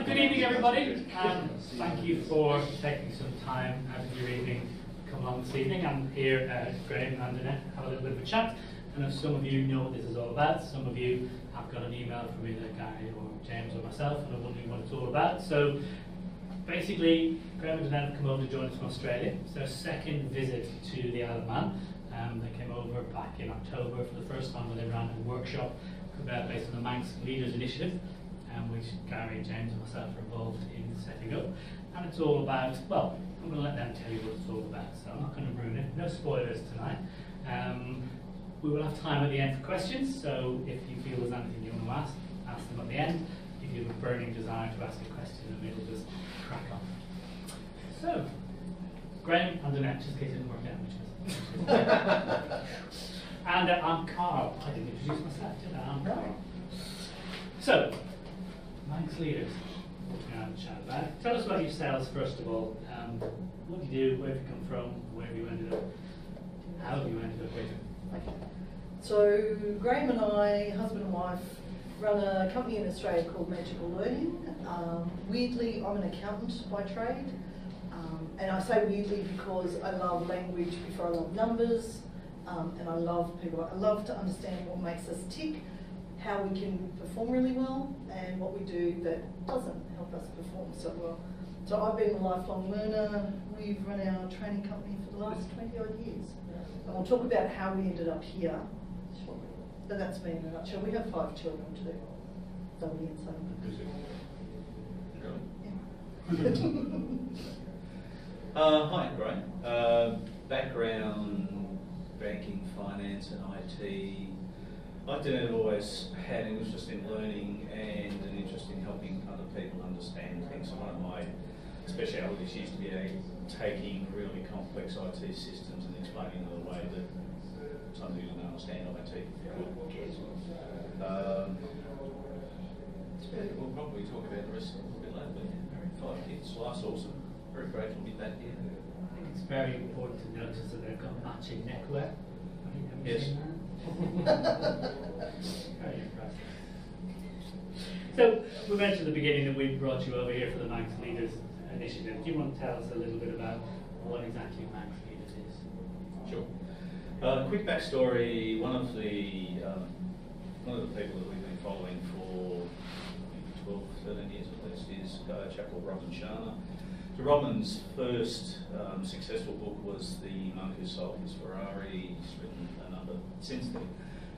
Good evening, everybody. Thank you for taking some time out of your evening to come along this evening. I'm here at Grahame and Danette to have a little bit of a chat. I know some of you know what this is all about. Some of you have got an email from either Gary or James or myself and are wondering what it's all about. So basically, Grahame and Danette have come over to join us from Australia. It's their second visit to the Isle of Man. They came over back in October for the first time when they ran a workshop based on the MANX Leaders Initiative, which Gary, James and myself are involved in setting up. And it's all about, well, I'm going to let them tell you what it's all about, so I'm not going to ruin it. No spoilers tonight. We will have time at the end for questions, so if you feel there's anything you want to ask them at the end. If you have a burning desire to ask a question in the middle, just crack on. So, Grahame and Danette, just in case it didn't work out, which is. And I'm Carl. I didn't introduce myself, did I? I'm Carl. So, MANX Leaders. What we're going to chat about. Tell us about yourselves, first of all. What do you do? Where have you come from? Where have you ended up? How have you ended up here? Okay. So, Grahame and I, husband and wife, run a company in Australia called Magical Learning. Weirdly, I'm an accountant by trade. And I say weirdly because I love language before I love numbers, and I love people. I love to understand what makes us tick, how we can perform really well, and what we do that doesn't help us perform so well. So I've been a lifelong learner. We've run our training company for the last 20 odd years. And we'll talk about how we ended up here shortly. But that's me in a nutshell. We have 5 children too. Double and son. Hi, Grahame. Background, banking, finance and IT. Like Danette, I've always had an interest in learning and an interest in helping other people understand things. One of my specialities used to be taking really complex IT systems and explaining them in a way that some people don't understand IT. We'll probably talk about the rest a little bit later, but 5 kids, life's awesome. Very grateful to be back here. I think it's very important to notice that they've got matching neckwear. Yes. Very impressive. So, we mentioned at the beginning that we brought you over here for the MANX Leaders Initiative. Do you want to tell us a little bit about what exactly MANX Leaders is? Sure. Quick backstory. One of the people that we've been following for 12, 13 years at least is a chap called Robin Sharma. So Robin's first successful book was The Monk Who Sold His Ferrari. He's written a number since then.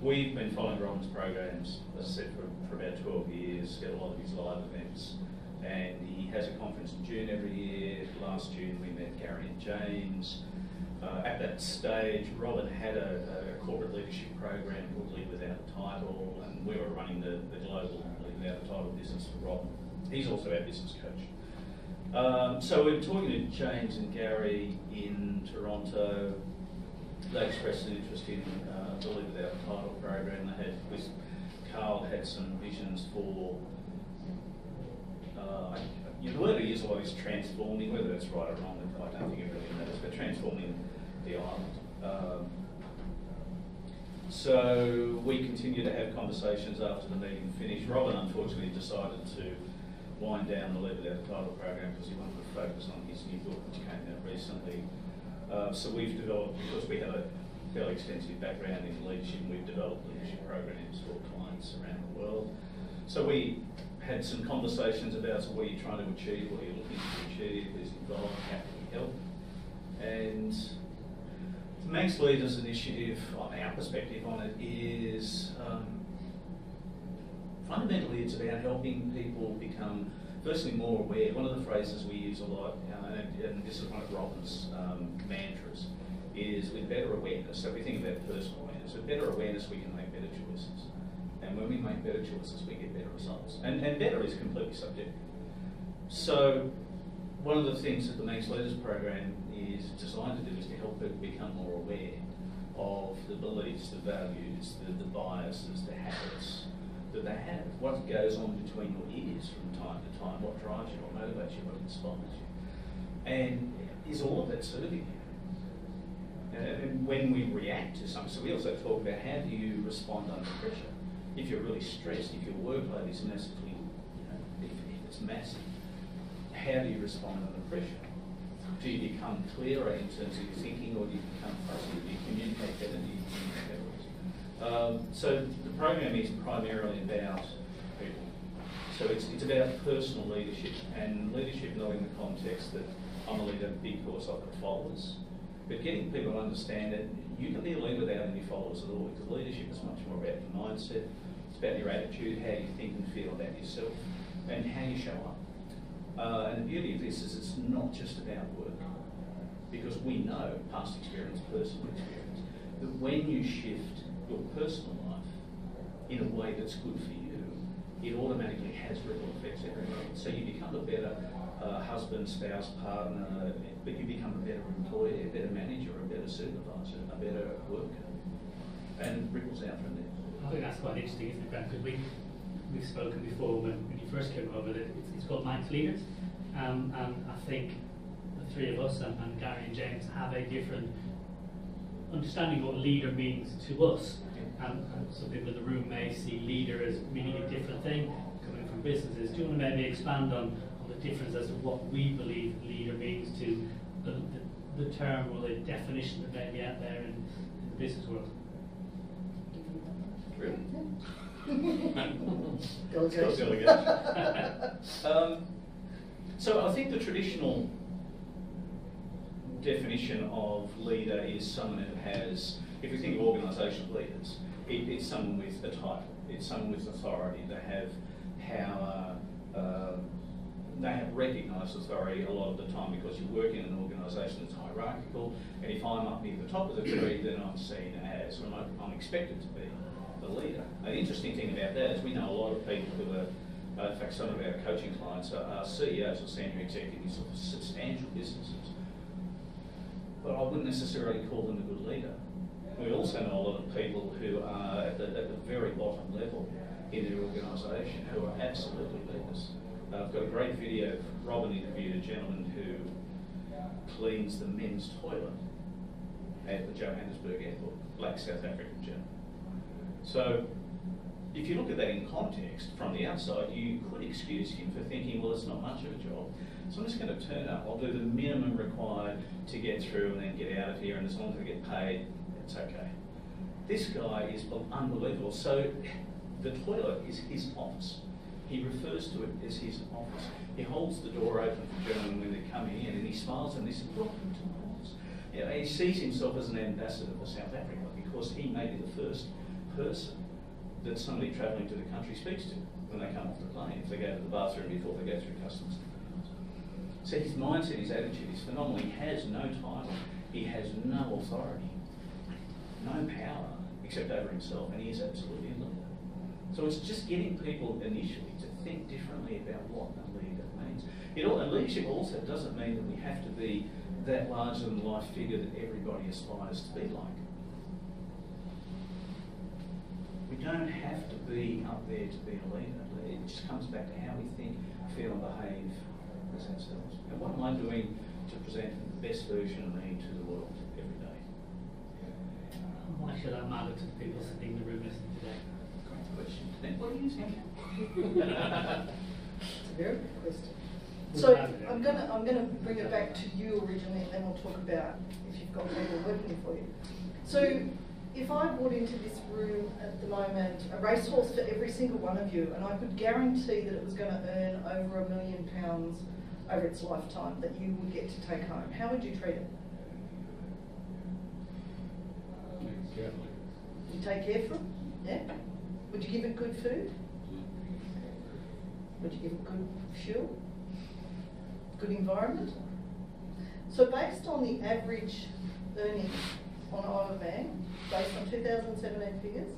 We've been following Robin's programs, as I said, for about 12 years, got a lot of his live events. And he has a conference in June every year. Last June we met Gary and James. At that stage, Robin had a corporate leadership program called Lead Without a Title, and we were running the global Lead Without a Title business for Robin. He's also our business coach. So we were talking to James and Gary in Toronto. They expressed an interest in the Lead Without a Title program. They had, Carl had some visions for, the word we use a lot is transforming, whether that's right or wrong, I don't think it really matters, but transforming the island. So we continued to have conversations after the meeting finished. Robin unfortunately decided to wind down the Lead Without a Title program because he wanted to focus on his new book, which came out recently. So we've developed, because we have a fairly extensive background in leadership, we've developed leadership programs for clients around the world. So we had some conversations about what are you trying to achieve, what are you looking to achieve, who's involved, how can we help. And the MANX Leaders Initiative, on our perspective on it, is fundamentally it's about helping people become, firstly, more aware. One of the phrases we use a lot, and this is one of Robin's mantras, is with better awareness. So we think about personal awareness. With better awareness, we can make better choices. And when we make better choices, we get better results. And better is completely subjective. So one of the things that the MANX Leaders program is designed to do is to help people become more aware of the beliefs, the values, the biases, the habits that they have, what goes on between your ears from time to time, what drives you, what motivates you, what inspires you. And is all of that serving you? And when we react to something, so we also talk about how do you respond under pressure. If you're really stressed, if your workload is massively, if It's massive. How do you respond under pressure? Do you become clearer in terms of your thinking, or do you become fuzzy? Do you communicate better? Do you communicate better? So the program is primarily about people. So it's about personal leadership, and leadership not in the context that I'm a leader because I've got followers, but getting people to understand that you can be a leader without any followers at all, because leadership is much more about your mindset, it's about your attitude, how you think and feel about yourself, and how you show up. And the beauty of this is it's not just about work, because we know, past experience, personal experience, that when you shift your personal life in a way that's good for you, it automatically has ripple effects everywhere. So you become a better husband, spouse, partner, but you become a better employee, a better manager, a better supervisor, a better worker, and it ripples out from there. I think that's quite interesting, isn't it, Graham? Because we've spoken before when you first came over that it's called MANX Leaders, and I think the three of us and Gary and James have a different understanding of what leader means to us. And some people in the room may see leader as meaning a different thing coming from businesses. Do you want to maybe expand on the difference as to what we believe leader means to the term or the definition that may be out there in the business world? Really? So I think the traditional definition of leader is someone who has, if we think of organisational leaders, it's someone with a title, it's someone with authority. They have power, they have recognised authority a lot of the time because you work in an organisation that's hierarchical, and if I'm up near the top of the tree, then I'm seen as, or I'm expected to be the leader. An interesting thing about that is we know a lot of people who are, in fact some of our coaching clients are CEOs or senior executives of substantial businesses, but I wouldn't necessarily call them a good leader. We also know a lot of people who are at the very bottom level in their organisation who are absolutely leaders. I've got a great video. Robin interviewed a gentleman who cleans the men's toilet at the Johannesburg airport, black South African gentleman. So if you look at that in context from the outside, you could excuse him for thinking, well, it's not much of a job, so I'm just going to turn up. I'll do the minimum required to get through and then get out of here, and as long as I get paid, it's okay. This guy is unbelievable. So the toilet is his office. He refers to it as his office. He holds the door open for gentlemen when they're coming in, and he smiles and he says, welcome to my office. You know, he sees himself as an ambassador for South Africa because he may be the first person that somebody travelling to the country speaks to when they come off the plane, if they go to the bathroom before they go through customs. So his mindset, his attitude is phenomenal. He has no title, he has no authority, no power except over himself, and he is absolutely a leader. So it's just getting people initially to think differently about what a leader means. And leadership also doesn't mean that we have to be that larger than life figure that everybody aspires to be like. We don't have to be up there to be a leader. It just comes back to how we think, feel and behave as ourselves. And what am I doing to present the best version of me to the world every day? Why should that matter to the people sitting in the room listening today? Great question. Then what do you think? It's a very good question. So I'm gonna bring it back to you originally, and then we'll talk about if you've got people working for you. So if I brought into this room at the moment a racehorse for every single one of you, and I could guarantee that it was going to earn over £1 million over its lifetime that you would get to take home, how would you treat it? You take care for it? Yeah? Would you give it good food? Would you give it good fuel? Good environment? So based on the average earnings on Isle of Man, based on 2017 figures,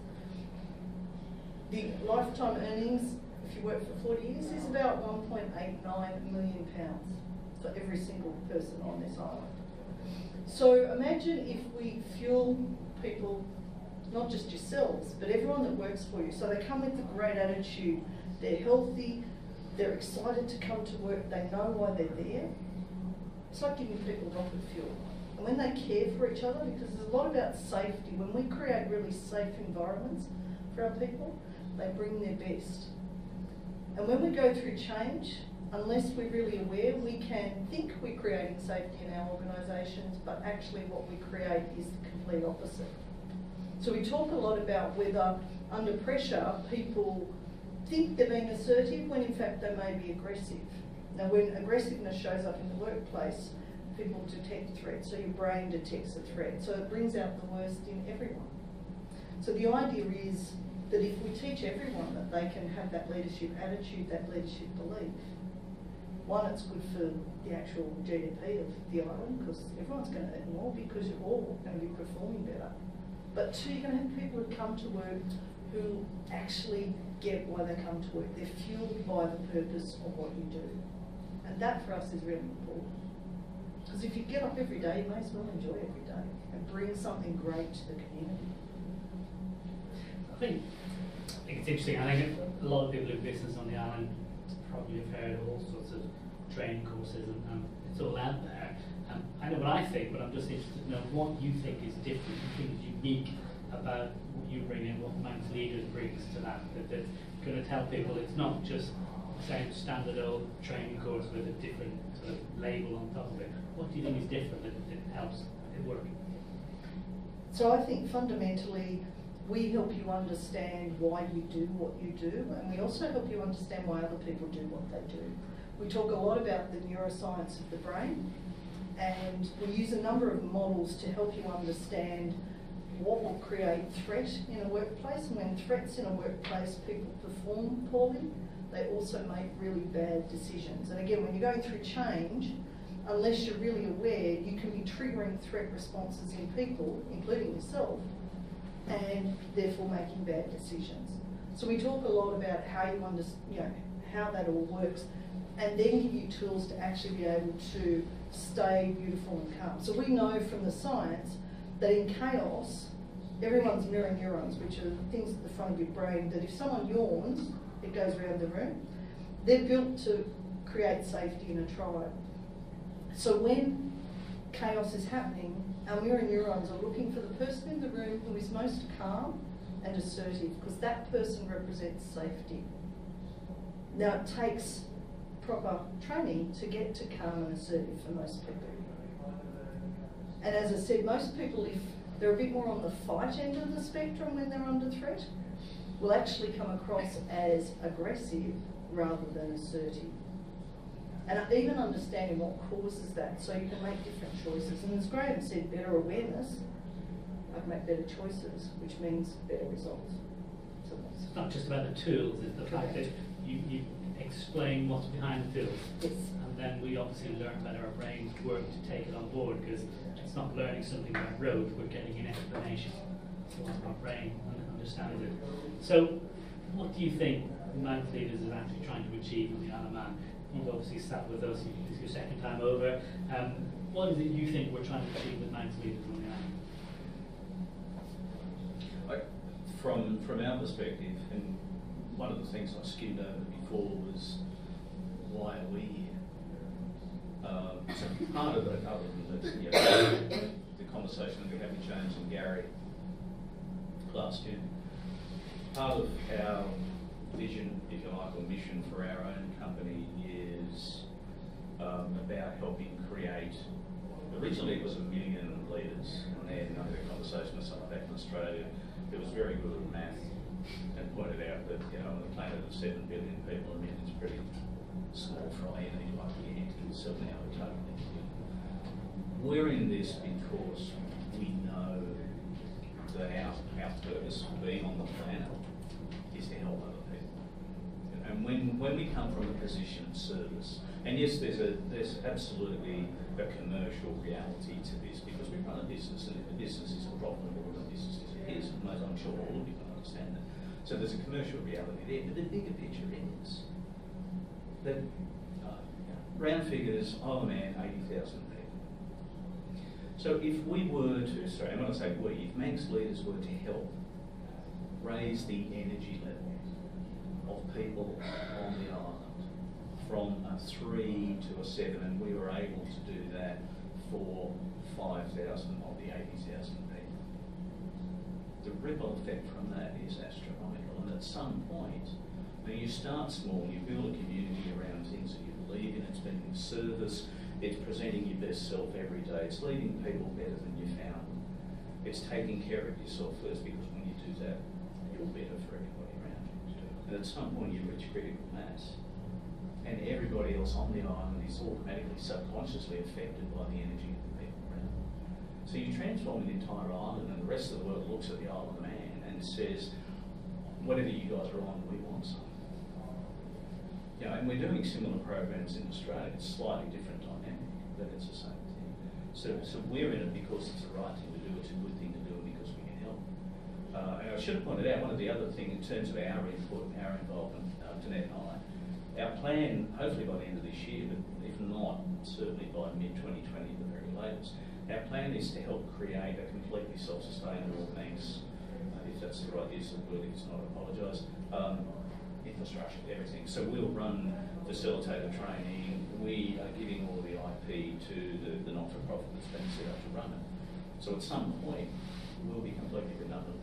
the lifetime earnings, if you work for 40 years, is about £1.89 million for every single person on this island. So imagine if we fuel people, not just yourselves, but everyone that works for you, so they come with a great attitude, they're healthy, they're excited to come to work, they know why they're there. It's like giving people rocket fuel. And when they care for each other, because there's a lot about safety, when we create really safe environments for our people, they bring their best. And when we go through change, unless we're really aware, we can think we're creating safety in our organisations, but actually what we create is the complete opposite. So we talk a lot about whether under pressure people think they're being assertive when in fact they may be aggressive. Now when aggressiveness shows up in the workplace, people detect threats, so your brain detects a threat. So it brings out the worst in everyone. So the idea is that if we teach everyone that they can have that leadership attitude, that leadership belief, one, it's good for the actual GDP of the island because everyone's going to earn more because you're all going to be performing better. But two, you're going to have people who come to work who actually get why they come to work. They're fueled by the purpose of what you do. And that for us is really important. Because if you get up every day, you may as well enjoy every day and bring something great to the community. I think it's interesting. I think a lot of people who business on the island probably have heard of all sorts of training courses and it's all out there. I know what I think, but I'm just interested to know what you think is different, you think is unique about what you bring in, what MANX Leaders brings to that's going to tell people it's not just the same standard old training course with a different sort of label on top of it. What do you think is different that helps it work? So I think fundamentally we help you understand why you do what you do, and we also help you understand why other people do what they do. We talk a lot about the neuroscience of the brain, and we use a number of models to help you understand what will create threat in a workplace, and when threats in a workplace, people perform poorly, they also make really bad decisions. And again, when you're going through change, unless you're really aware, you can be triggering threat responses in people, including yourself, and therefore making bad decisions. So we talk a lot about how you understand, how that all works, and then give you tools to actually be able to stay beautiful and calm. So we know from the science that in chaos, everyone's mirror neurons, which are things at the front of your brain, that if someone yawns, it goes around the room. They're built to create safety in a tribe. So when chaos is happening, our mirror neurons are looking for the person in the room who is most calm and assertive, because that person represents safety. Now it takes proper training to get to calm and assertive for most people. And as I said, most people, if they're a bit more on the fight end of the spectrum when they're under threat, will actually come across as aggressive rather than assertive. And even understanding what causes that, so you can make different choices. And as Grahame said, better awareness, I can make better choices, which means better results. So it's not just about the tools, it's the fact that you explain what's behind the tools. Yes. And then we obviously learn that our brains work to take it on board, because it's not learning something by rote, we're getting an explanation. So our brain understands it. So what do you think MANX Leaders is actually trying to achieve on the Isle of Man? You've obviously sat with us, this is your second time over. What is it you think we're trying to achieve with MANX Leaders on the island? From our perspective, and one of the things I skimmed over before was, why are we here? So part of it, other than the conversation that we had with James and Gary last year, part of our vision, if you like, or mission for our own company is about helping create, originally it was 1 million leaders, and then I had a conversation with someone back in Australia who was very good at math and pointed out that, on the planet of 7 billion people, 1 million is pretty small fry, and you like the ant and so now we're totally. We're in this because we know that our purpose for being on the planet is to help other people. And when we come from a position of service, and yes, there's absolutely a commercial reality to this, because we run a business, and if a business is profitable, the business is, and I'm sure all of you can understand that. So there's a commercial reality there, but the bigger picture is that round figures, Isle of Man, 80,000 people. So if we were to, sorry, I'm going to say we, if MANX Leaders were to help raise the energy level of people on the island from a 3 to a 7, and we were able to do that for 5,000 of the 80,000 people, the ripple effect from that is astronomical, and at some point Now you start small, you build a community around things that you believe in, it's being of service, it's presenting your best self every day, it's leaving people better than you found them. It's taking care of yourself first, because when you do that, you're better for everybody around you. And at some point you reach critical mass, and everybody else on the island is automatically, subconsciously affected by the energy of the people around. So you transform the entire island, and the rest of the world looks at the Isle of Man and says, whatever you guys are on, we want some. You know, and we're doing similar programs in Australia. It's slightly different dynamic, but it's the same thing. So we're in it because it's the right thing to do, it's a good thing to do, and because we can help. And I should have pointed out, one of the other things in terms of our input, our involvement, Danette and I, our plan, hopefully by the end of this year, but if not, certainly by mid-2020 at the very latest, our plan is to help create a completely self-sustainable MANX, if that's the right use of the word, if it's not, I apologise, infrastructure, everything. So we'll run facilitator training, we are giving all the IP to the not-for-profit that's been set up to run it. So at some point, we'll be completely redundant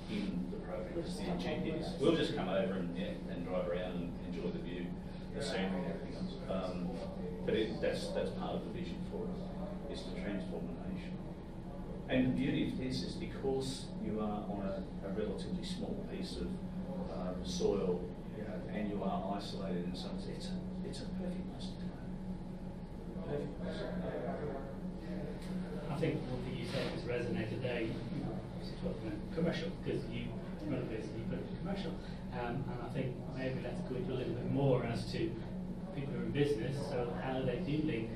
in the program, because the intent is we'll just come over and drive around and enjoy the view, the scenery and everything else. But that's part of the vision for us, is to transform the nation. And the beauty of this is because you are on a relatively small piece of soil, you know, and you are isolated in some sense, it's a perfect place to go. Perfect place to go. I think one thing you said has resonated there. You talking about commercial, because you run a business, you put it in commercial, and I think maybe let's go into a little bit more as to people who are in business, so how they do link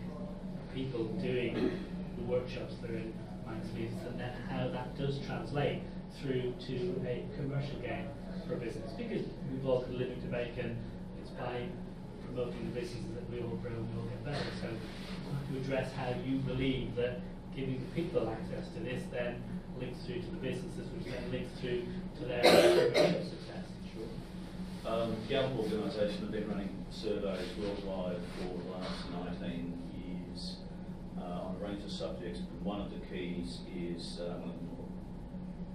people doing the workshops that are in MANX Leaders, and then how that does translate through to a commercial gain for a business. Because we've all got a living to make, and it's by promoting the businesses that we all grow and we all get better. So to address how you believe that giving people access to this then links through to the businesses, which then links through to their commercial success. Sure. Gallup organisation have been running surveys worldwide for the last 19 years on a range of subjects. One of the keys is, one of the more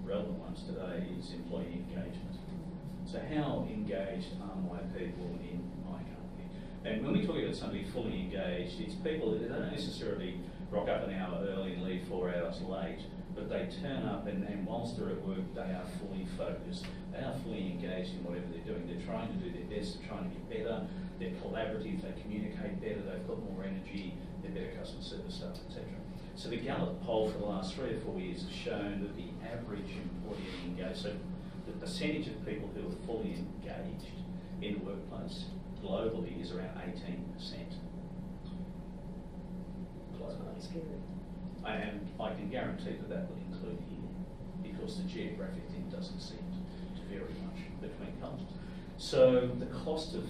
relevant ones today, is employee engagement. So how engaged are my people in my company? And when we talk about somebody fully engaged, it's people that don't necessarily rock up an hour early and leave 4 hours late, but they turn up and whilst they're at work, they are fully focused. They are fully engaged in whatever they're doing. They're trying to do their best, they're trying to get better, they're collaborative, they communicate better, they've got more energy, they're better customer service staff, etc. So the Gallup poll for the last 3 or 4 years has shown that the average employee engaged, so the percentage of people who are fully engaged in the workplace globally is around 18%. Scary. And I can guarantee that will include here, because the geographic thing doesn't seem to vary much between countries. So the cost of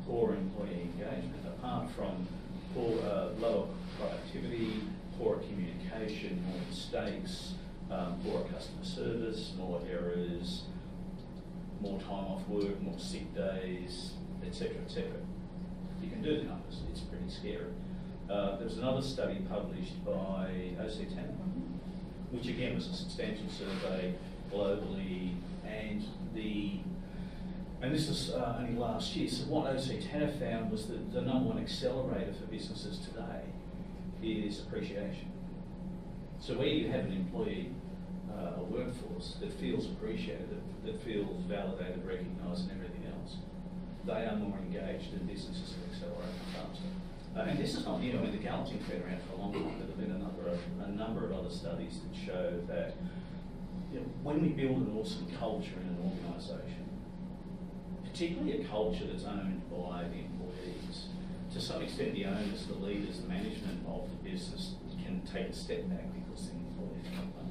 poor employee engagement, apart from lower productivity, poorer communication, more mistakes, poorer customer service, more errors, more time off work, more sick days, etc., etc. You can do the numbers, it's pretty scary. There was another study published by OC10, which again was a substantial survey globally, and this was only last year. So what OC10 found was that the #1 accelerator for businesses today is appreciation. So where you have an employee, a workforce that feels appreciated, that feels validated, recognised, and everything else, they are more engaged, and businesses are accelerating faster. And this is not new. I mean, the Gallup's been around for a long time, but there have been a number of other studies that show that, you know, when we build an awesome culture in an organisation, particularly a culture that's owned by the employees, to some extent the owners, the leaders, the management of the business can take a step back because the employees come up.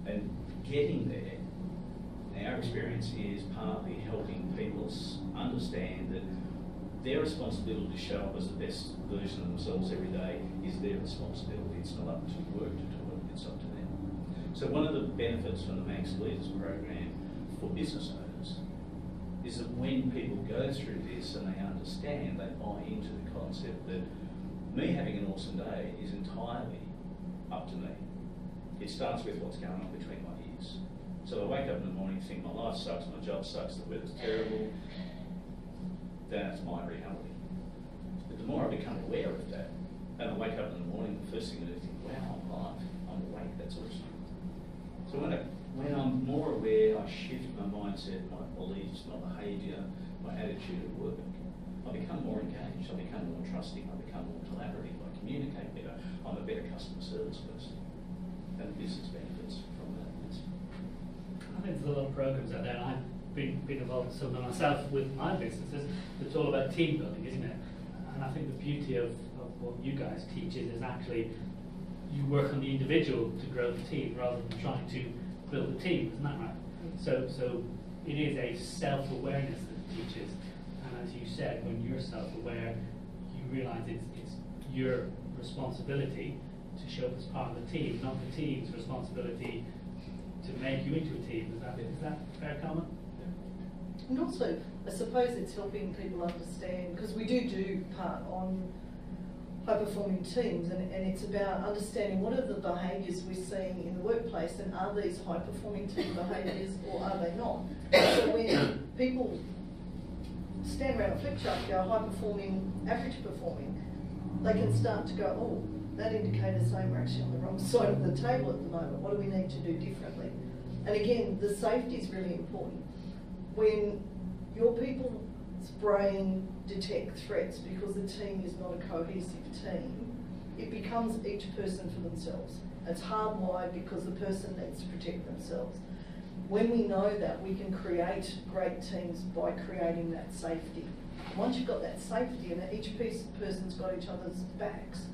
And getting there, our experience is partly helping people understand that their responsibility to show up as the best version of themselves every day is their responsibility. It's not up to work to do it, it's up to them. So one of the benefits from the MANX Leaders program for business owners is that when people go through this and they understand, they buy into the concept that me having an awesome day is entirely up to me. It starts with what's going on between my ears. So they wake up in the morning, think my life sucks, my job sucks, the weather's terrible. That's my reality. But the more I become aware of that, and I wake up in the morning, the first thing I do is think, wow, I'm alive, I'm awake, that's awesome. So when I'm more aware, I shift my mindset, my beliefs, my behaviour, my attitude at work. I become more engaged, I become more trusting, I become more collaborative, I communicate better, I'm a better customer service person. And the business benefits from that. I think there's a lot of programs out there, and I've been involved in some of them myself with my businesses. It's all about team building, isn't it? And I think the beauty of what you guys teach is actually you work on the individual to grow the team rather than trying to build a team, isn't that right? So it is a self-awareness that it teaches, and as you said, when you're self-aware, you realise it's your responsibility to show up as part of the team, not the team's responsibility to make you into a team. Is that a fair comment? And also, I suppose it's helping people understand, because we do part on high-performing teams, and it's about understanding what are the behaviours we're seeing in the workplace, and are these high-performing team behaviours or are they not? So when people stand around a flip chart and go high-performing, average-performing, they can start to go, oh, that indicator's saying we're actually on the wrong side of the table at the moment. What do we need to do differently? And again, the safety is really important. When your people's brain detect threats because the team is not a cohesive team, it becomes each person for themselves. It's hardwired because the person needs to protect themselves. When we know that, we can create great teams by creating that safety. Once you've got that safety and that each person's got each other's backs,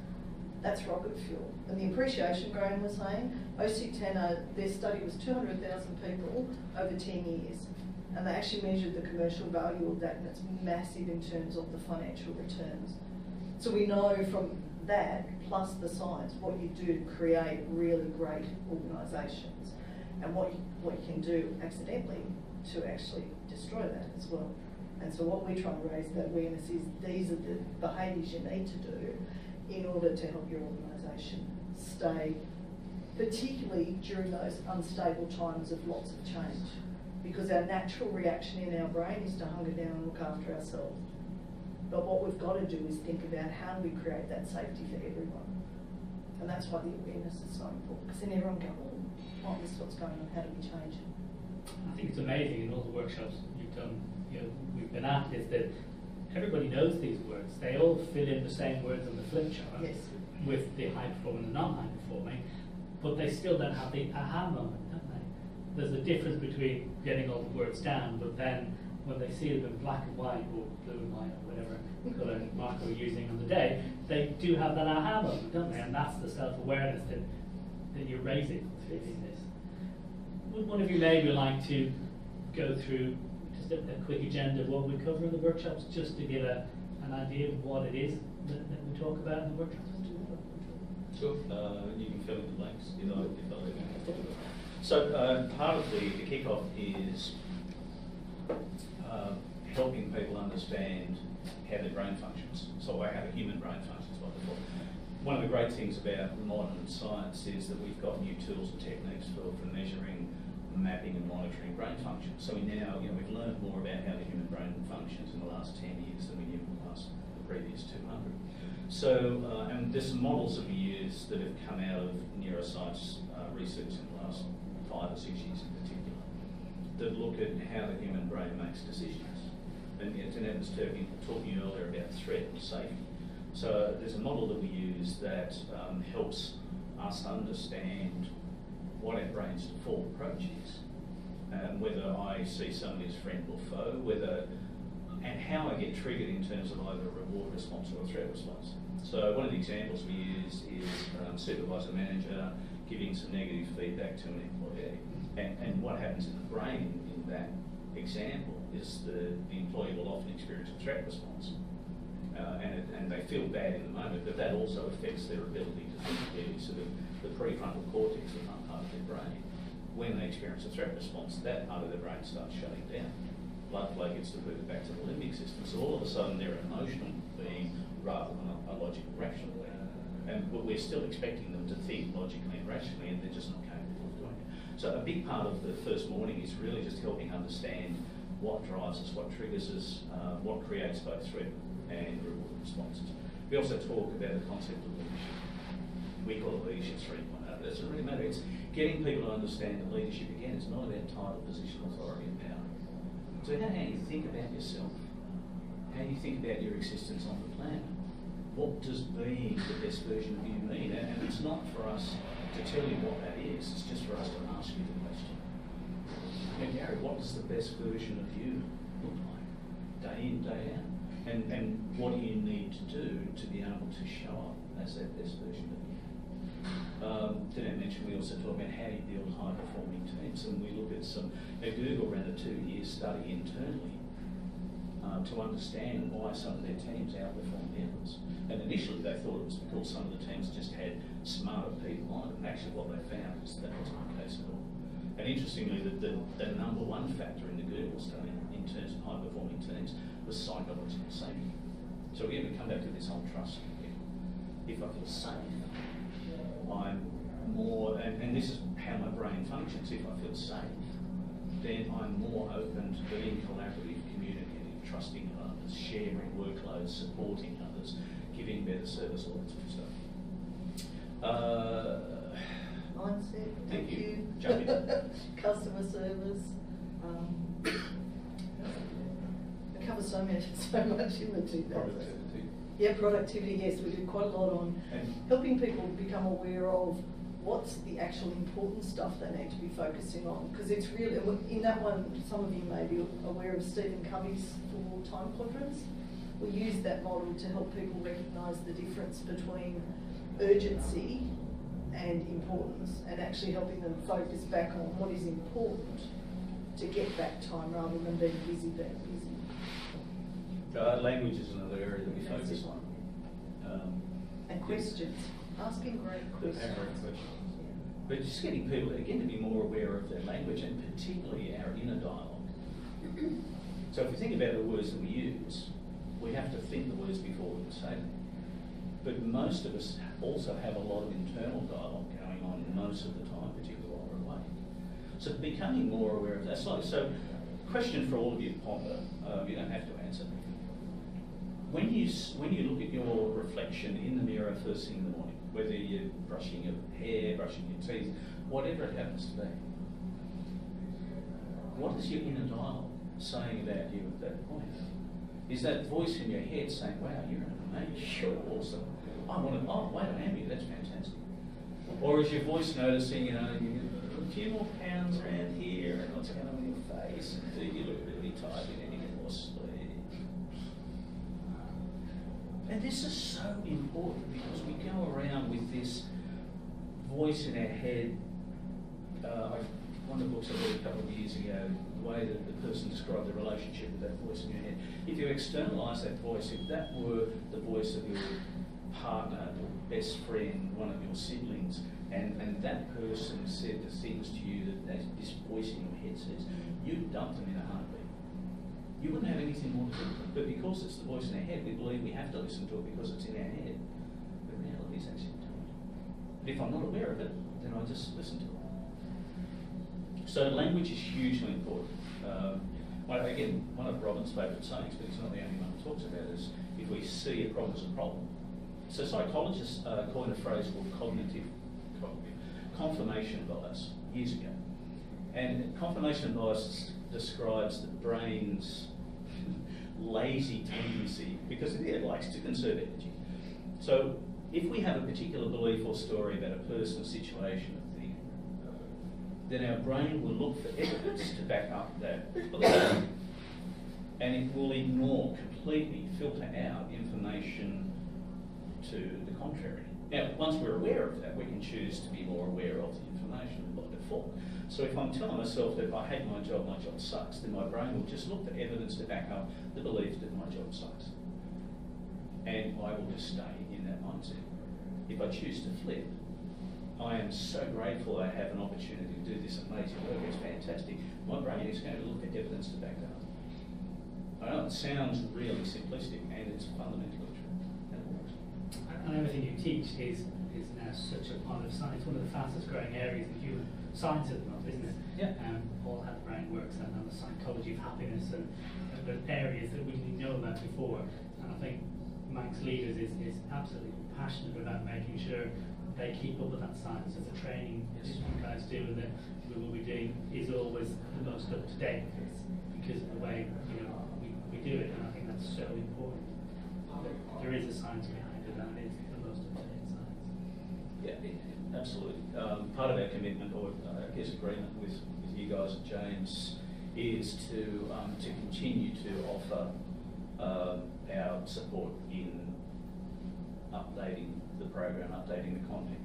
that's rocket fuel. And the appreciation Grahame was saying, OC Tanner, their study was 200,000 people over 10 years. And they actually measured the commercial value of that, and it's massive in terms of the financial returns. So we know from that, plus the science, what you do to create really great organisations, and what you can do accidentally to actually destroy that as well. And so what we're trying to raise that awareness is these are the behaviours you need to do in order to help your organisation stay, particularly during those unstable times of lots of change. Because our natural reaction in our brain is to hunker down and look after ourselves. But what we've got to do is think about how do we create that safety for everyone. And that's why the awareness is so important. Because then everyone goes, oh, this is what's going on, how do we change it? I think it's amazing in all the workshops you've done, we've been at, is that everybody knows these words. They all fill in the same words on the flip chart, yes, with the high performing and non high performing, but they still don't have the aha moment, don't they? There's a difference between getting all the words down, but then when they see them in black and white, or blue and white, or whatever colour marker we're using on the day, they do have that aha moment, don't they? And that's the self-awareness that you're raising through this. Would one of you maybe like to go through just a quick agenda of what we cover in the workshops, just to give an idea of what it is that we talk about in the workshops? Sure. You can fill in the blanks if I leave it. So part of the kick-off is helping people understand how their brain functions, so how the human brain functions by default. One of the great things about modern science is that we've got new tools and techniques for measuring, mapping and monitoring brain function. So we now, we've learned more about how the human brain functions in the last 10 years than we did in the previous 200. So, and there's some models that we use that have come out of neuroscience research in the last 5 or 6 years in particular, that look at how the human brain makes decisions. And Danette was talking earlier about threat and safety. So there's a model that we use that helps us understand what our brain's default approach is, whether I see somebody as friend or foe, and how I get triggered in terms of either a reward response or a threat response. So one of the examples we use is supervisor manager giving some negative feedback to an employee. And what happens in the brain in that example is the employee will often experience a threat response. And they feel bad in the moment, but that also affects their ability to think clearly. So the prefrontal cortex, the front part of their brain, when they experience a threat response, that part of their brain starts shutting down. Blood flow gets diverted back to the limbic system. So all of a sudden they're an emotional being rather than a logical, rational being. But we're still expecting them to think logically and rationally, and they're just not capable of doing it. So a big part of the first morning is really just helping understand what drives us, what triggers us, what creates both threat and reward responses. We also talk about the concept of leadership. We call it leadership 3.0. It doesn't really matter. It's getting people to understand that leadership, again, is not about title, position, authority and power. So how you think about yourself, how you think about your existence on the planet. What does being the best version of you mean? And it's not for us to tell you what that is, it's just for us to ask you the question. Now, Gary, what does the best version of you look like, day in, day out? And what do you need to do to be able to show up as that best version of you? Danette mentioned we also talk about how you build high-performing teams, and we look at Google ran a 2-year study internally to understand why some of their teams outperformed the others. And initially they thought it was because some of the teams just had smarter people on it, and actually what they found is that wasn't the case at all. And interestingly, the number one factor in the Google study in terms of high-performing teams was psychological safety. So again, we come back to this whole trust thing. If I feel safe, I'm more, and this is how my brain functions, if I feel safe, then I'm more open to being collaborative, communicative, trusting others, sharing workloads, supporting others, giving better service, all that sort of stuff. Mindset, Thank you. Jump in. Customer service. I cover so much in the 2000s. Productivity. Yeah, productivity, yes. We do quite a lot on helping people become aware of what's the actual important stuff they need to be focusing on. Because it's really, in that one, some of you may be aware of Stephen Covey's 4 time quadrants. We use that model to help people recognise the difference between urgency and importance, and actually helping them focus back on what is important to get back time rather than being busy. Language is another area that we focus on. And questions. Asking great questions. But just getting people, again, to be more aware of their language, and particularly our inner dialogue. So if we think about the words that we use, we have to think the words before we can say them. But most of us also have a lot of internal dialogue going on most of the time, particularly while we're awake. So becoming more aware of that. So question for all of you to ponder, you don't have to answer. When you look at your reflection in the mirror first thing in the morning, whether you're brushing your hair, brushing your teeth, whatever it happens to be, what is your inner dialogue saying about you at that point? Is that voice in your head saying, wow, you're amazing, you're awesome, wait, I am you, that's fantastic. Or is your voice noticing, you a few more pounds around here, and what's going on in your face, and you look really tired, you need to get more sleep. And this is so important because we go around with this voice in our head. One of the books I read a couple of years ago, the way that the person described the relationship with that voice in your head. If you externalise that voice, if that were the voice of your partner, your best friend, one of your siblings, and that person said the things to you that this voice in your head says, you'd dump them in a heartbeat. You wouldn't have anything more to do with it. But because it's the voice in our head, we believe we have to listen to it because it's in our head. The reality is actually we don't. But if I'm not aware of it, then I just listen to it. So language is hugely important. Again, one of Robin's favourite sayings, but he's not the only one who talks about it, is if we see a problem as a problem. So psychologists coined a phrase called cognitive confirmation bias years ago. And confirmation bias describes the brain's lazy tendency, because it likes to conserve energy. So if we have a particular belief or story about a person, situation, or thing, then our brain will look for evidence to back up that belief, and it will ignore, completely filter out information to the contrary. Now, once we're aware of that, we can choose to be more aware of the information by default. So if I'm telling myself that I hate my job sucks, then my brain will just look for evidence to back up the belief that my job sucks. And I will just stay in that mindset. If I choose to flip, I am so grateful I have an opportunity to do this amazing work, it's fantastic. My brain is going to look for evidence to back that up. I know it sounds really simplistic, and it's fundamentally true. And it works. And everything you teach is is now such a part of science, one of the fastest growing areas in human science at the moment, isn't it? Yeah. All how the brain works and the psychology of happiness and the areas that we didn't know about before. And I think MANX Leaders is absolutely passionate about making sure they keep up with that science, as the training that you guys do and that we will be doing is always the most up to date because of the way we do it, and I think that's so important. There is a science behind it, and it's the most up to date science. Yeah, absolutely. Part of our commitment, or I guess agreement with you guys and James, is to continue to offer our support in updating the program, updating the content,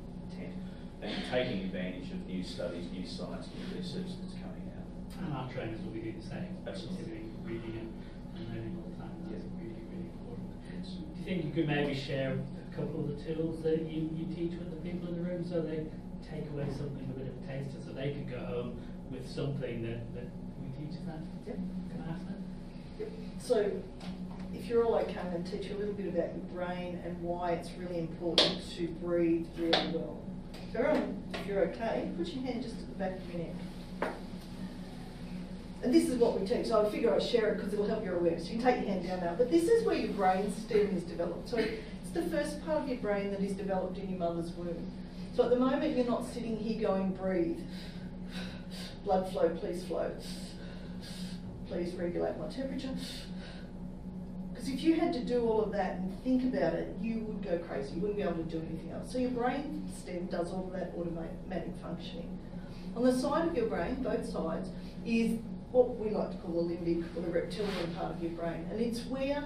and taking advantage of new studies, new science, new research that's coming out. And our trainers will be doing the same. Absolutely. Continuing reading and learning all the time. That's really, really important. Do you think you could maybe share a couple of the tools that you teach with the people in the room so they take away something, a bit of a taster, so they could go home with something that we teach that? Yep. Can I ask that? Yep. So, if you're all okay, I'm going to teach you a little bit about your brain and why it's really important to breathe really well. So everyone, if you're okay, put your hand just at the back of your neck. And this is what we teach. So I figure I'd share it because it will help your awareness. You can take your hand down now. But this is where your brain stem is developed. So it's the first part of your brain that is developed in your mother's womb. So at the moment, you're not sitting here going, breathe. Blood flow, please flow. Please regulate my temperature. Because if you had to do all of that and think about it, you would go crazy. You wouldn't be able to do anything else. So your brain stem does all of that automatic functioning. On the side of your brain, both sides, is what we like to call the limbic or the reptilian part of your brain. And it's where,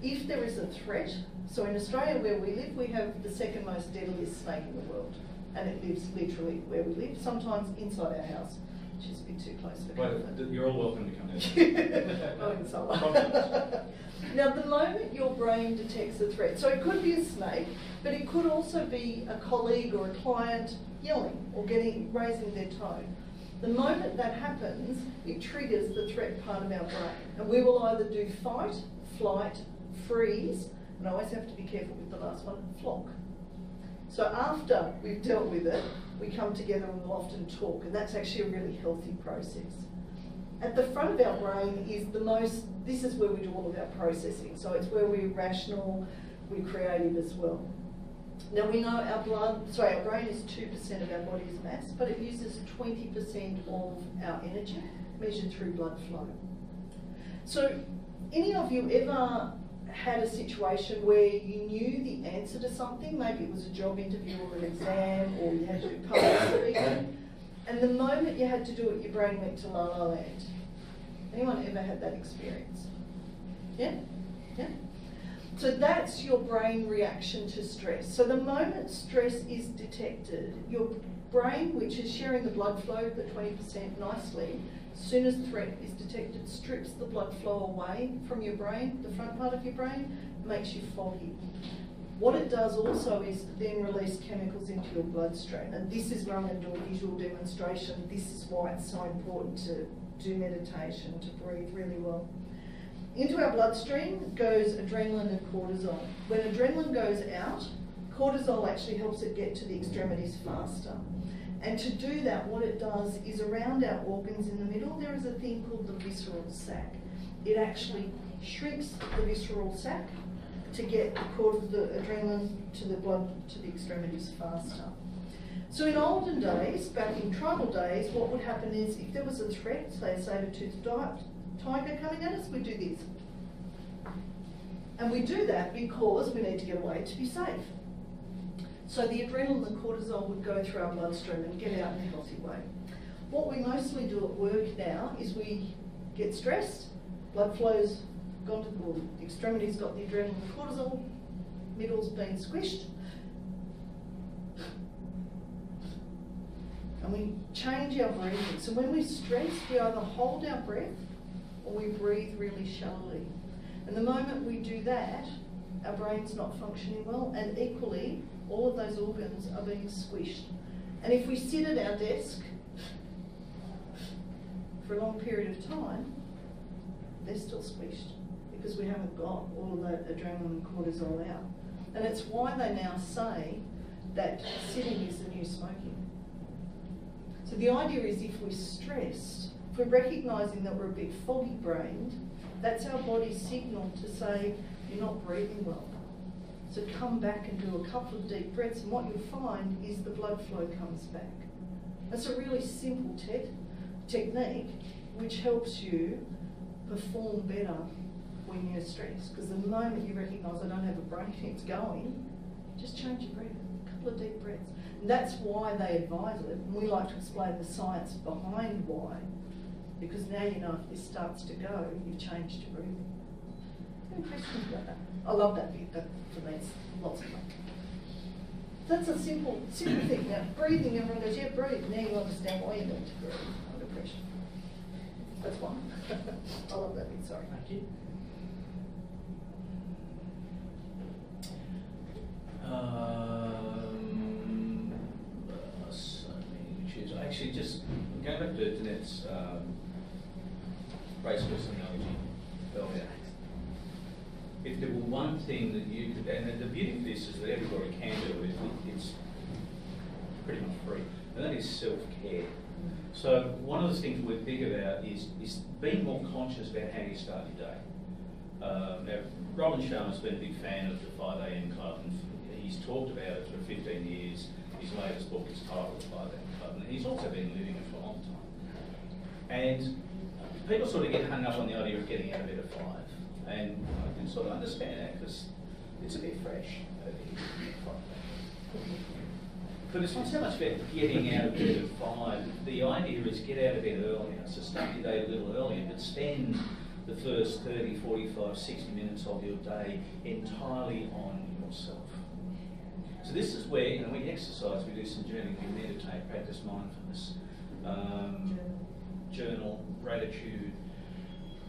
if there is a threat, so in Australia where we live, we have the second most deadliest snake in the world. And it lives literally where we live, sometimes inside our house, which is a bit too close for comfort. Well, you're all welcome to come down. Not in summer. Now, the moment your brain detects a threat, so it could be a snake, but it could also be a colleague or a client yelling or raising their tone. The moment that happens, it triggers the threat part of our brain. And we will either do fight, flight, freeze, and I always have to be careful with the last one, flock. So after we've dealt with it, we come together and we'll often talk, and that's actually a really healthy process. At the front of our brain is this is where we do all of our processing. So it's where we're rational, we're creative as well. Now we know our brain is 2% of our body's mass, but it uses 20% of our energy measured through blood flow. So any of you ever had a situation where you knew the answer to something, maybe it was a job interview or an exam, or you had to do public speaking, and the moment you had to do it, your brain went to la la land? Anyone ever had that experience? Yeah? Yeah? So that's your brain reaction to stress. So the moment stress is detected, your brain, which is sharing the blood flow, the 20% nicely, as soon as threat is detected, strips the blood flow away from your brain, the front part of your brain, makes you foggy. What it does also is then release chemicals into your bloodstream. And this is where I'm going to do a visual demonstration. This is why it's so important to do meditation, to breathe really well. Into our bloodstream goes adrenaline and cortisol. When adrenaline goes out, cortisol actually helps it get to the extremities faster. And to do that, what it does is around our organs in the middle, there is a thing called the visceral sac. It actually shrinks the visceral sac to get the adrenaline to the blood to the extremities faster. So in olden days, back in tribal days, what would happen is if there was a threat, say a saber-toothed tiger coming at us, we do this. And we do that because we need to get away to be safe. So the adrenaline and cortisol would go through our bloodstream and get out in a healthy way. What we mostly do at work now is we get stressed, blood flow's gone to the extremities, got the adrenaline and cortisol, middle's been squished. And we change our breathing. So when we're stressed, we either hold our breath or we breathe really shallowly. And the moment we do that, our brain's not functioning well, and equally, all of those organs are being squished. And if we sit at our desk for a long period of time, they're still squished because we haven't got all of that adrenaline and cortisol out. And it's why they now say that sitting is the new smoking. So the idea is if we're stressed, if we're recognising that we're a bit foggy-brained, that's our body's signal to say, you're not breathing well. So come back and do a couple of deep breaths, and what you'll find is the blood flow comes back. That's a really simple technique which helps you perform better when you're stressed. Because the moment you recognise I don't have a brain, it's going, just change your breath, a couple of deep breaths. And that's why they advise it. And we like to explain the science behind why. Because now you know if this starts to go, you've changed your breathing. Any questions about that? I love that bit. That for me it's lots of fun. That's a simple thing. Now breathing, everyone goes, yeah, breathe. Now you understand why you need to breathe under pressure. That's one. I love that bit, sorry. Thank you. So many to choose. Actually, just going back to Danette's racehorse analogy earlier. If there were one thing that you could, and the beauty of this is that everybody can do it, it's pretty much free, and that is self-care. So one of the things we're big about is being more conscious about how you start your day. Now, Robin Sharma's been a big fan of the 5 a.m. Club, and he's talked about it for 15 years. His latest book is titled 5 a.m. Club, and he's also been living it for a long time. And people sort of get hung up on the idea of getting out of bed at 5. And I can sort of understand that because it's a bit fresh over here. But it's not so much about getting out of bed at 5. The idea is get out of bed earlier, so start your day a little earlier, but spend the first 30, 45, 60 minutes of your day entirely on yourself. So this is where, we exercise, we do some journaling, we meditate, practice mindfulness, journal, gratitude.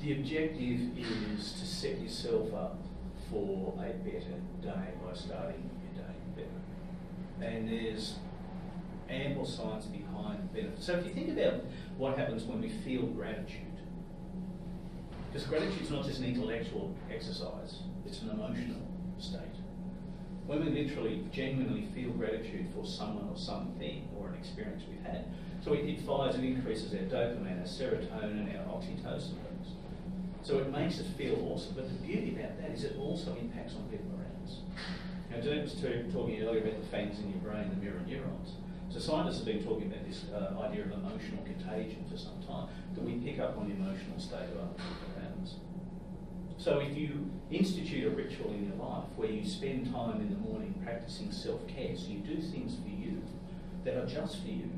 The objective is to set yourself up for a better day by starting your day better. And there's ample science behind the benefits. So if you think about what happens when we feel gratitude, because gratitude is not just an intellectual exercise, it's an emotional state. When we literally, genuinely feel gratitude for someone or something or an experience we've had, so it fires and increases our dopamine, our serotonin, our oxytocin levels. So it makes us feel awesome, but the beauty about that is it also impacts on people around us. Now, Danette was talking earlier about the fangs in your brain, the mirror neurons. So scientists have been talking about this idea of emotional contagion for some time, that we pick up on the emotional state of other people around us. So if you institute a ritual in your life where you spend time in the morning practicing self-care, so you do things for you that are just for you,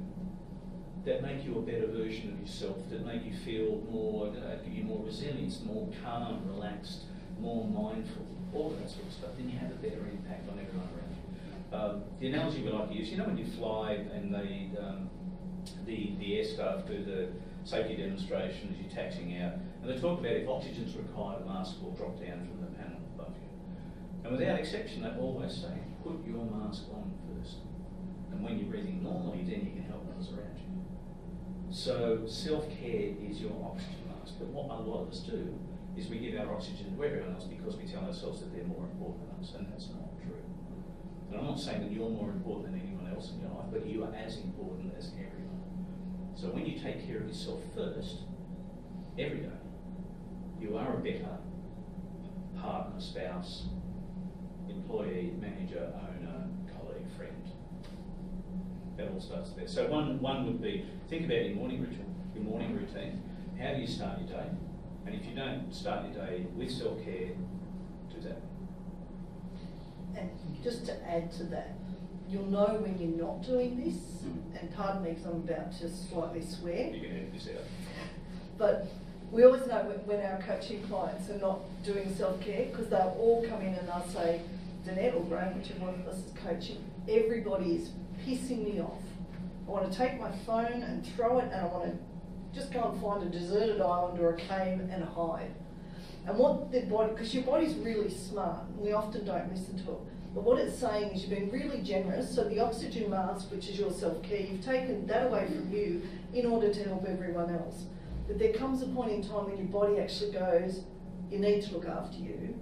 that make you a better version of yourself, that make you feel more, give you more resilience, more calm, relaxed, more mindful, all that sort of stuff, then you have a better impact on everyone around you. The analogy we like to use, when you fly and the air staff do the safety demonstration as you're taxiing out, and they talk about if oxygen's required, a mask will drop down from the panel above you. And without exception, they always say, put your mask on first. And when you're breathing normally, then you can help those around you. So self-care is your oxygen mask. But what a lot of us do is we give our oxygen to everyone else because we tell ourselves that they're more important than us, and that's not true. And I'm not saying that you're more important than anyone else in your life, but you are as important as everyone. So when you take care of yourself first, every day, you are a better partner, spouse, employee, manager, owner, colleague, friend. That all starts there. So one would be, think about your morning ritual, your morning routine. How do you start your day? And if you don't start your day with self-care, do that. And just to add to that, you'll know when you're not doing this, and pardon me because I'm about to slightly swear. You can edit this out. But we always know when our coaching clients are not doing self-care, because they'll all come in and they'll say, Danette or Grahame, whichever one of us is coaching, everybody is pissing me off. I want to take my phone and throw it, and I want to just go and find a deserted island or a cave and hide. And what the body, because your body's really smart, and we often don't listen to it, but what it's saying is you've been really generous, so the oxygen mask, which is your self-care, you've taken that away from you in order to help everyone else. But there comes a point in time when your body actually goes, you need to look after you,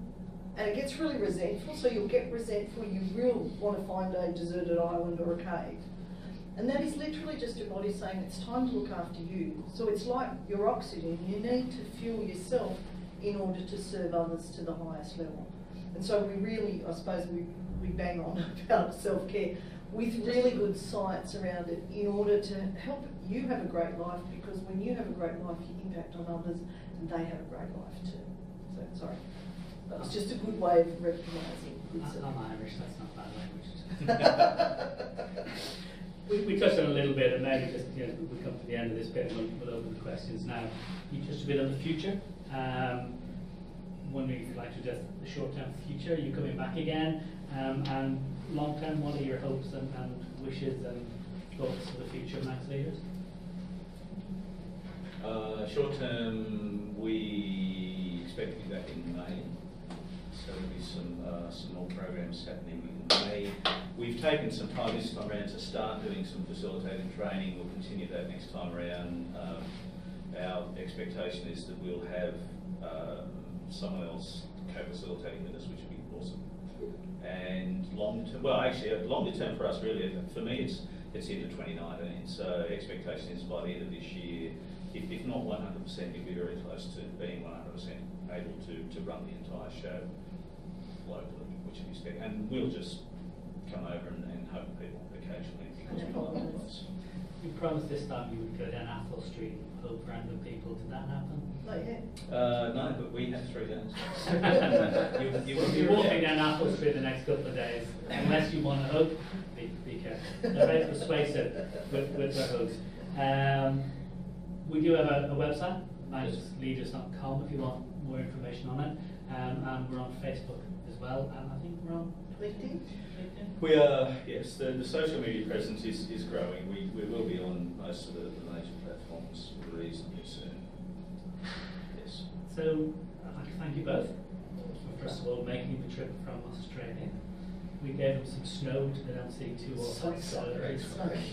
And it gets really resentful, so you'll get resentful, you will want to find a deserted island or a cave. And that is literally just your body saying it's time to look after you. So it's like your oxygen, you need to fuel yourself in order to serve others to the highest level. And so we really, I suppose we bang on about self-care with really good science around it in order to help you have a great life, because when you have a great life, you impact on others and they have a great life too. So, sorry. That was just a good way of recognising good self-care. I'm Irish, that's not bad language. We touched on a little bit, and maybe just, you know, we'll come to the end of this bit and we'll open the questions now. You touched a bit on the future. Wondering if you'd like to address the short-term future. Are you coming back again? And long-term, what are your hopes and wishes and thoughts for the future of MANX Leaders? Short-term, we expect to be back in May. So there'll be some more programs happening in May. We've taken some time this time around to start doing some facilitating training. We'll continue that next time around. Our expectation is that we'll have someone else co-facilitating with us, which would be awesome. And long term, well, actually, longer term for us, really, for me, it's into 2019. So expectation is by the end of this year, if not 100%, we'll be very close to being 100% able to run the entire show locally, which would be scary. And we'll just come over and hug people occasionally because we love the place. You promised this time you would go down Athol Street and hug random people. Did that happen? Not yet. No, but we have 3 days. You will be walking down Athol Street the next couple of days, unless you want to hug. Be careful. They're very persuasive with their hugs. We do have a website, manxleaders.com, if you want more information on it. And we're on Facebook as well, and I think we're on LinkedIn? We are, yes, the social media presence is growing. We will be on most of the major platforms reasonably soon. Yes. So, I'd like to thank you both for, first of all, making the trip from Australia. We gave them some snow, which they don't see too often, so it's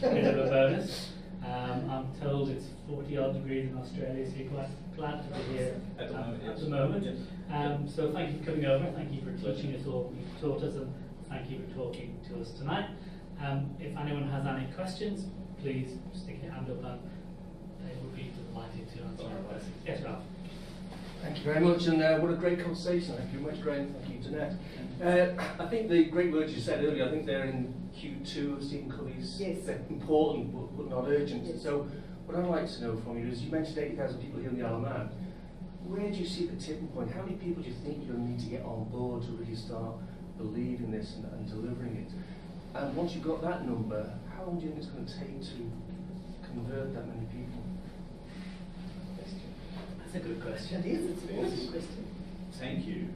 a bit of a bonus. I'm told it's 40-odd degrees in Australia, so you're quite glad to be here At the moment, at yes. the moment. Yes. So thank you for coming over, thank you for teaching us all you've taught us, and thank you for talking to us tonight. If anyone has any questions, please stick your hand up and they would be delighted to answer our questions. Yes, Ralph. Thank you very much, and what a great conversation. Thank you very much, Graham. Thank you, Danette. I think the great words you said earlier, I think they're in Q2 of Stephen Covey's. Yes. They're important but not urgent. Yes. So what I'd like to know from you is, you mentioned 80,000 people here in the Isle of Man. Where do you see the tipping point? How many people do you think you're going to need to get on board to really start believing this and delivering it? And once you've got that number, how long do you think it's going to take to convert that many people? That's a good question. It is, it's an awesome question. Thank you.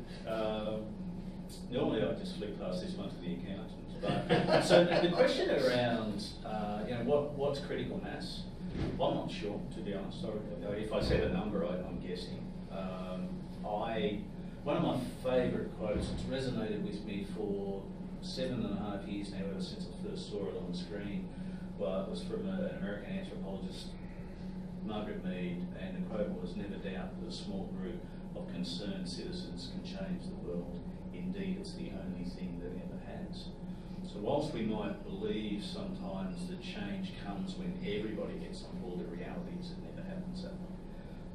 Normally I just flick past this one to the accountant. But, so the question around, what's critical mass? Well, I'm not sure, to be honest. If I said a number, I'm guessing. One of my favourite quotes, it's resonated with me for 7.5 years now, ever since I first saw it on the screen, but it was from an American anthropologist, Margaret Mead, and the quote was, "Never doubt that a small group of concerned citizens can change the world. Indeed, it's the only thing that ever has." So whilst we might believe sometimes that change comes when everybody gets on board, the reality is it never happens that way.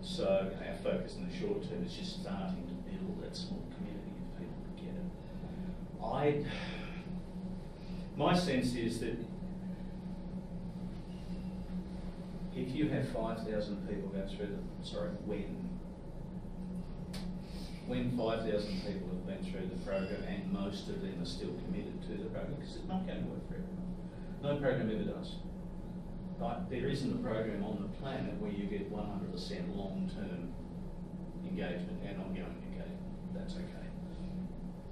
So our focus in the short term is just starting to build that small community of people who get it. My sense is that if you have 5,000 people go through when 5,000 people have been through the program and most of them are still committed to the program, because it's not going to work for everyone. No program ever does. But there isn't a program on the planet where you get 100% long-term engagement and ongoing engagement. That's okay.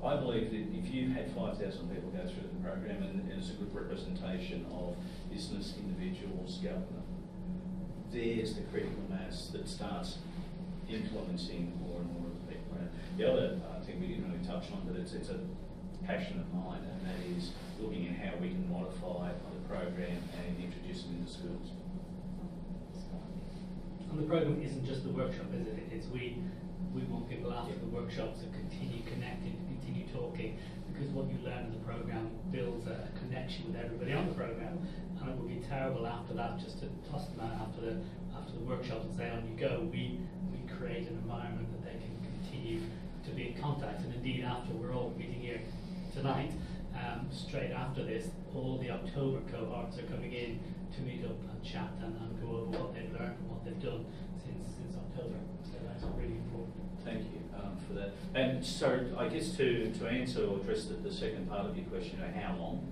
I believe that if you had 5,000 people go through the program and it's a good representation of business, individuals, government, there's the critical mass that starts influencing more and more of the people around. The other thing we didn't really touch on, but it's a passion of mine, and that is looking at how we can modify the program and introduce them into schools. On the program isn't just the workshop, is it? It's we want people after the workshops to continue connecting, to continue talking, because what you learn in the program builds a connection with everybody on the program, and it would be terrible after that just to toss them out after the workshops and say, on you go. We create an environment that they can continue to be in contact, and indeed after we're all meeting here tonight, straight after this, all the October cohorts are coming in to meet up and chat and go over what they've learned and what they've done since October. So that's really important. Thank you for that. And so I guess to answer or address the second part of your question, how long?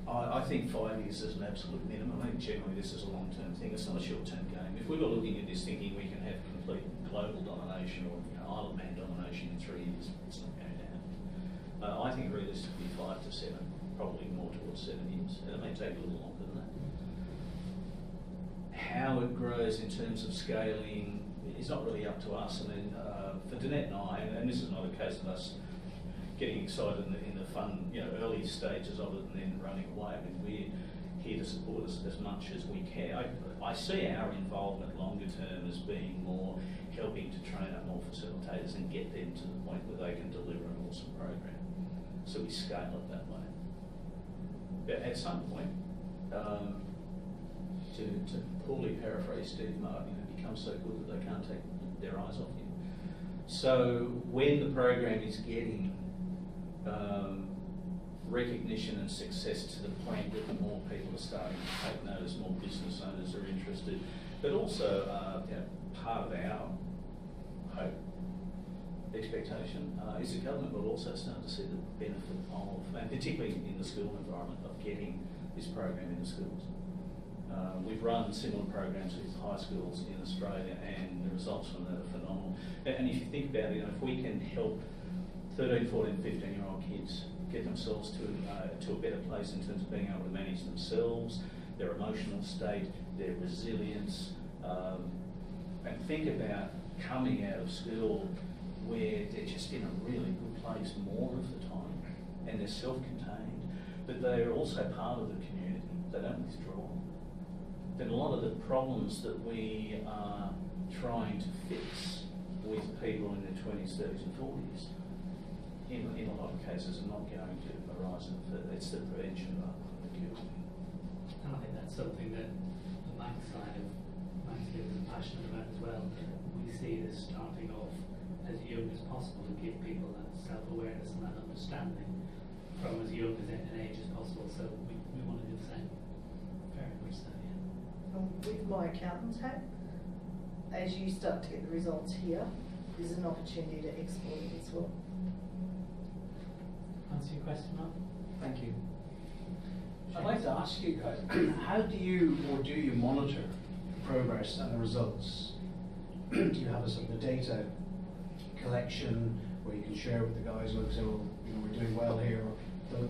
I think 5 years is an absolute minimum. I think generally this is a long-term thing. It's not a short-term game. If we were looking at this thinking we can have complete global domination or Isle of Man domination in 3 years, it's not going to happen. I think realistically 5 to 7, probably more towards 7 years. And it may take a little longer than that. How it grows in terms of scaling is not really up to us. I mean, for Danette and I, and this is not a case of us getting excited in the fun, early stages of it and then running away. I mean, we're here to support us as much as we can. I see our involvement longer term as being more helping to train up more facilitators and get them to the point where they can deliver an awesome program. So we scale it that way. But at some point, to poorly paraphrase Steve Martin, it becomes so good that they can't take their eyes off you. So when the program is getting recognition and success to the point that more people are starting to take notice, more business owners are interested, but also part of our hope, expectation is the government will also start to see the benefit of, and particularly in the school environment, of getting this program into schools. We've run similar programs with high schools in Australia, and the results from that are phenomenal. And if you think about it, if we can help 13, 14, 15-year-old kids get themselves to a better place in terms of being able to manage themselves, their emotional state, their resilience, and think about coming out of school where they're just in a really good place more of the time, and they're self-contained, but they're also part of the community. They don't withdraw. Then a lot of the problems that we are trying to fix with people in their 20s, 30s and 40s, in a lot of cases are not going to arise. It's the prevention rather than the cure. And I think that's something that the MANX side of MANX is passionate about as well. We see this starting off as young as possible to give people that self-awareness and that understanding from as young as an age as possible. So we want to do the same. Very much so, yeah. With my accountant's hat, as you start to get the results here, there's an opportunity to export it as well. Answer your question, Mark? Thank you. I'd like to ask you guys, how do you monitor the progress and the results? Do you have a sort of a data collection where you can share with the guys, like say, well, we're doing well here, or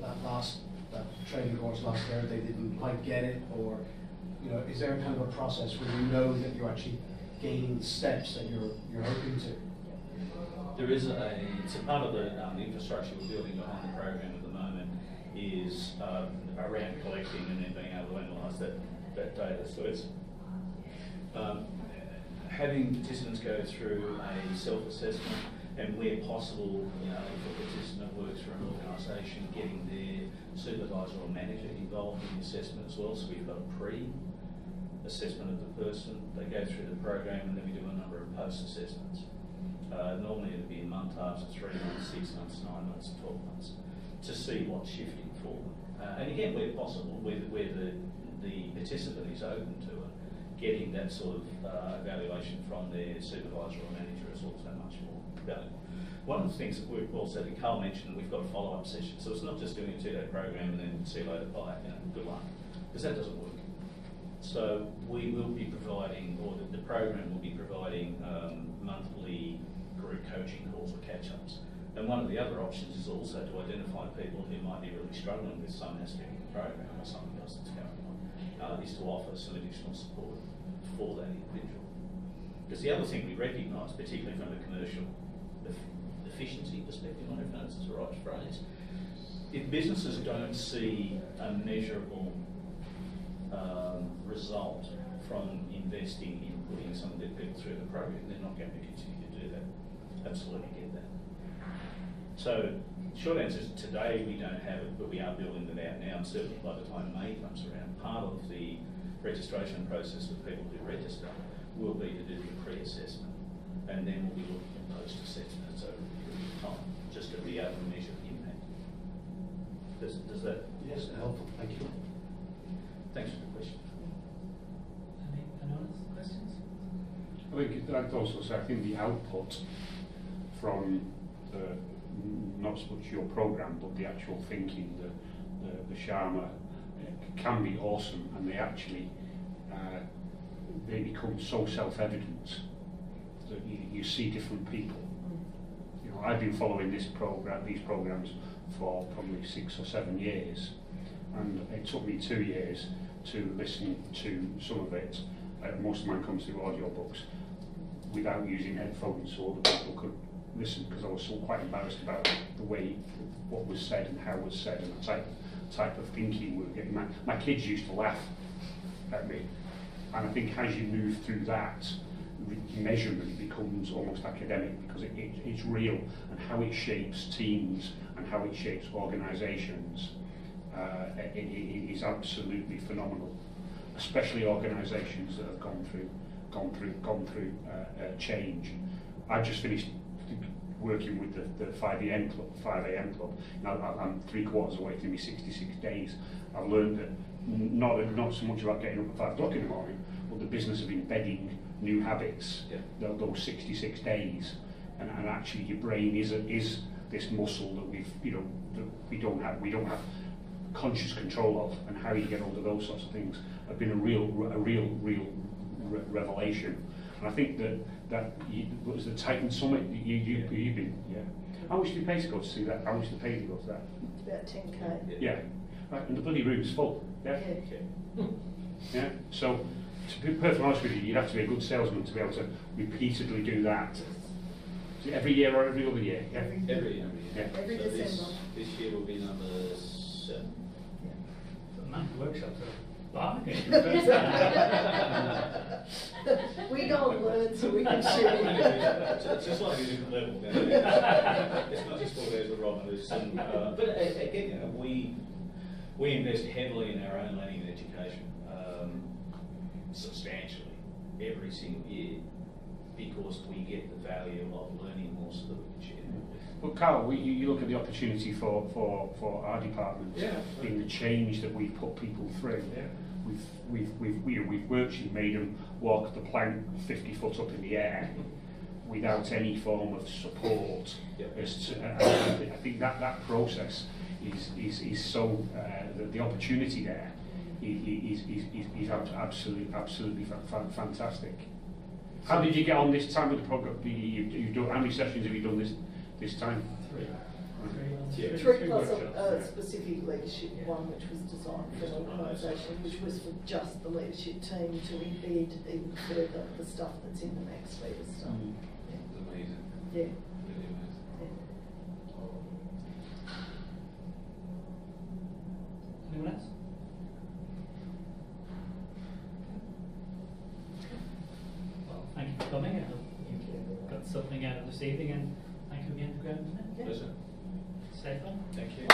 that training course last year, they didn't quite get it, or is there kind of a process where you know that you're actually gaining the steps that you're hoping to? There is it's a part of the infrastructure we're building behind the program at the moment is around collecting and then being able to analyse that data. So it's having participants go through a self-assessment, and where possible, if a participant works for an organisation, getting their supervisor or manager involved in the assessment as well. So we've got a pre-assessment of the person, they go through the program, and then we do a number of post-assessments. Normally it'll be a month after, 3 months, 6 months, 9 months, 12 months, to see what's shifting for them. And again, where possible, where the participant is open to it, getting that sort of evaluation from their supervisor or manager is also much more valuable. One of the things that we've also, that Carl mentioned, we've got a follow-up session, so it's not just doing a 2-day program and then see you later, bye, good luck, because that doesn't work. So we will be providing, or the program will be providing monthly group coaching calls or catch-ups. And one of the other options is also to identify people who might be really struggling with some aspect of the program or something else that's going on, is to offer some additional support for that individual. Because the other thing we recognise, particularly from a commercial efficiency perspective, I don't know if that's the right phrase, if businesses don't see a measurable result from investing in putting some of their people through the program. They're not going to continue to do that. Absolutely get that. So, short answer is today we don't have it, but we are building it out now, and certainly by the time May comes around, part of the registration process for people who register will be to do the pre-assessment, and then we'll be looking at post-assessment over a period of time, just to be able to measure the impact. Does that? Yes, helpful. Thank you. Thanks for the question. Anyone else? Questions? I think I'd also say, I think the output from not so much your programme, but the actual thinking, the Sharma, can be awesome, and they actually they become so self-evident that you see different people. You know, I've been following these programs for probably 6 or 7 years, and it took me 2 years to listen to some of it. Most of mine comes through audiobooks without using headphones, so other people could listen, because I was so quite embarrassed about the way what was said and how it was said, and the type of thinking we were getting. My kids used to laugh at me, and I think as you move through that, measurement becomes almost academic, because it's real, and how it shapes teams and how it shapes organisations is absolutely phenomenal, especially organisations that have gone through change. I've just finished working with the 5 a.m. club. Now I'm 3/4 away through my 66 days. I've learned that not so much about getting up at 5 o'clock in the morning, but the business of embedding new habits, those 66 days, and actually your brain is this muscle that we don't have conscious control of, and how you get hold of those sorts of things have been a real revelation. And I think that was the Titan Summit you've been. Yeah. How much do you pay to go to see that? How much do you pay to go to that? It's about 10k. Yeah. Right, and the bloody room's full. Yeah. Yeah. So, to be perfectly honest with you, you'd have to be a good salesman to be able to repeatedly do that. Is it every year or every other year? Yeah. Every year. Yeah. Every So December. This year will be number 7. The MANX workshops are bargain. We know words so we can share. It's just like a different level. It's not just all those with Robin. But again, we invest heavily in our own learning and education, substantially, every single year, because we get the value of learning more so that we can share. But Carl, you look at the opportunity for our department, in the change that we've put people through. Yeah. We've virtually made them walk the plank 50 foot up in the air without any form of support. I think that process is so the opportunity there is absolutely fantastic. How did you get on this time with the program? How many sessions have you done this time? 3. 3 plus a specific leadership one, which was designed for an organisation, which was for just the leadership team to embed even further the stuff that's in the MANX Leaders stuff. It's amazing. Yeah. Really amazing. Anyone else? Well, thank you for coming. I hope you got something out of this evening, and thank you again for going. Pleasure. Safe on. Thank you.